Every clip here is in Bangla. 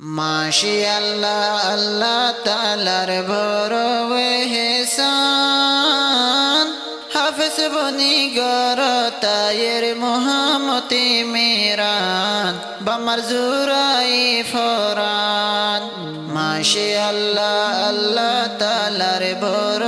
মাশাআল্লাহ আল্লাহ তাআলার বড় ইহসান হাফেজ বনি গরতায়ের মোহাম্মতি মেরান বামার জুরাই ফরান মাশাআল্লাহ আল্লাহ তাআলার বড়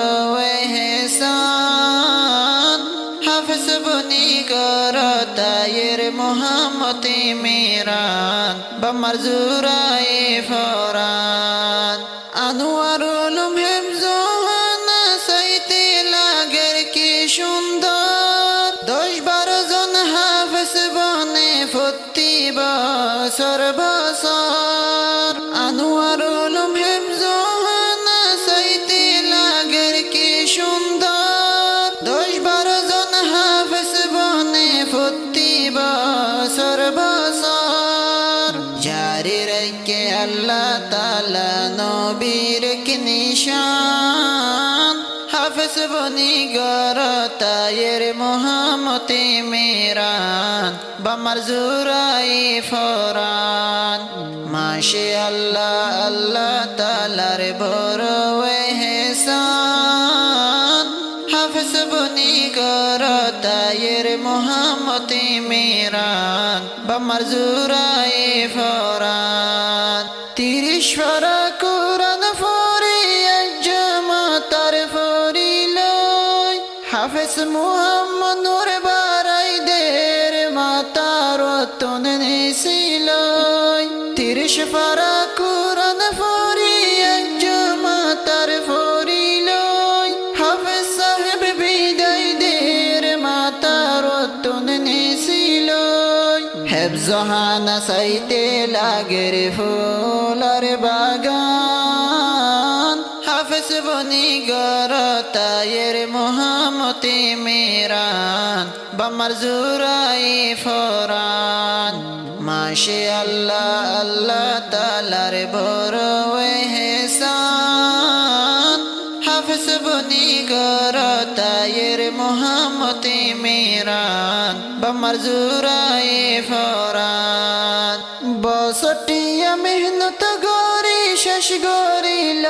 ইহসান হাফেজ বনি গরতায়ের মোহাম্মতি মেরান বামার জুরাই ফরান আনোয়ারুল হেফজোহানা সাইতে লাগের কি সুন্দর 10-12 জন হাফেজ বনে প্রতি বছর বছর আনোয়ারুল হেফজোহানা সাইতে লাগের কি সুন্দর 10-12 জন হাফেজ বনে প্রতি বছর বছর জারি রেখে আল্লাহ তাআলা নবীর কি নিশান হাফেজ বনি গরতায়ের মোহাম্মতি মেরান বামার জুরাই ফরান মাশাআল্লাহ আল্লাহ তাআলার বড় ইহসান হাফেজ বনি গরতায়ের মোহাম্মতি মেরান বামার জুরাই ফরান 30 পারা কোরআন পড়িয়া জামাতার পড়িল হাফেজ মুহাম্মদ নূর বারাইদের মাতার রতন নিছিল 30 পারা কোরআন পড়িয়া জামাতার পড়িল হাফেজ সাহেব বিদায়দের মাতার রতন নিছিল হেফজোহানা সাইতে লাগের ফুলার বাগান হাফেজ বনি গরতায়ের মোহাম্মতি মেরান বামার জুরাই ফরান মাশাআল্লাহ আল্লাহ তাআলার বড় ইহসান হাফেজ বনি গরতায়ের মোহাম্মতি মেরান বামার জুরাই ফরান বছরটিয়া মেহনত গরি শেষ গরিল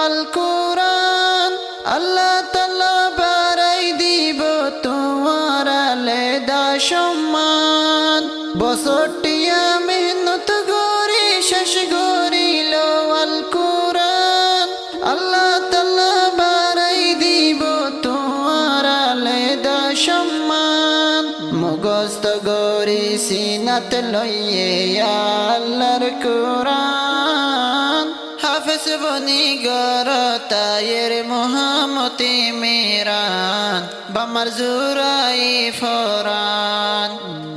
আল কোরআন আল্লাহ তাআলা বাড়াই দিব তোমার আলেদা সম্মান বছরটিয়া মেহনত গরি শেষ গরিল আল কোরআন আল্লাহ তাআলা বাড়াই দিব তোমার আলেদা সম্মান মুখস্থ গরি সিনাত লইয়ে আল্লাহর কোরআন হাফেজ বনি গরতায়ের মোহাম্মতি মেরান বামার জুরাই ফরান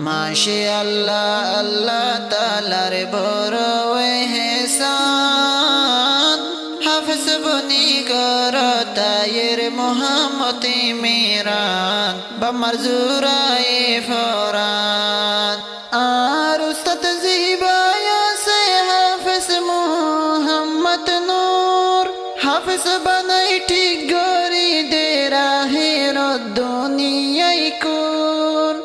মাশাআল্লাহ আল্লাহ তাআলার বড় ইহসান হাফেজ বনি গরতায়ের মোহাম্মতি মেরান বামার জুরাই ফরান আর উস্তাদ জিবায় আছে হাফেজ মুহাম্মদ নূর হাফেজ বানাই ঠিক গরি দে রাহের দুনিয়ায় কুন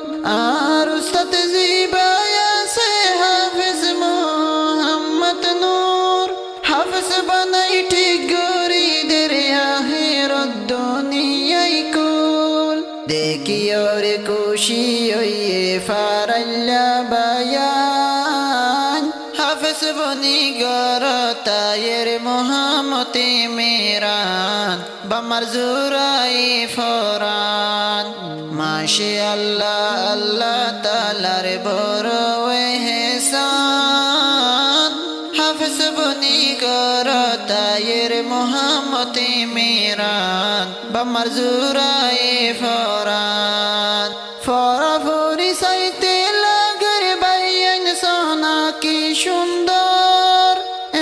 আর উস্তাদ জিবায় আছে হাফেজ মুহাম্মদ নূর হাফেজ বানাই ঠিক গরি দে রাহের দুনিয়ায় কুন দেখি ওরে খুশি হইয়ে ফারাল্লা বায়ান হাফেজ বনি গরতায়ের মোহাম্মতি মেরান বামার জুরাই ফরান মাশাআল্লাহ আল্লাহ তাআলার বড় ইহসান হাফেজ বনি গরতায়ের মোহাম্মতি মেরান বামার জুরাই ফরান ফরাফরি সাইতে লাগের বাইয়ান সোনা কি সুন্দর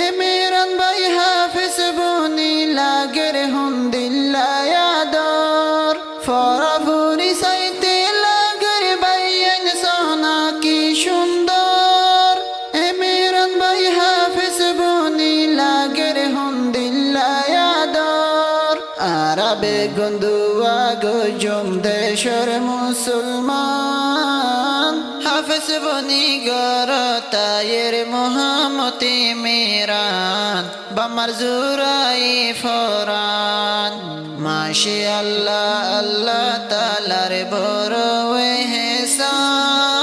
এ মেরান ভাই হাফেজ বনি লাগের হুমদিল্লাহ আদর ফরাফরি সাইতে লাগের বাইয়ান সোনা কি সুন্দর এ মেরান ভাই হাফেজ বনি লাগের হুমদিল্লাহ আদর আরবে গন্দুয়া গজম দেশর মুসলমান হাফেজ বনি গরতায়ের মোহামতি মেরান বামার জুরাই ফরান মাশে আল্লাহ আল্লাহ তালার বড় এহসান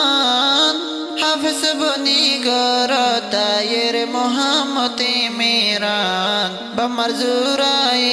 হাফেজ বনি গরতায়ের মোহামতি মেরান বামার জুরাই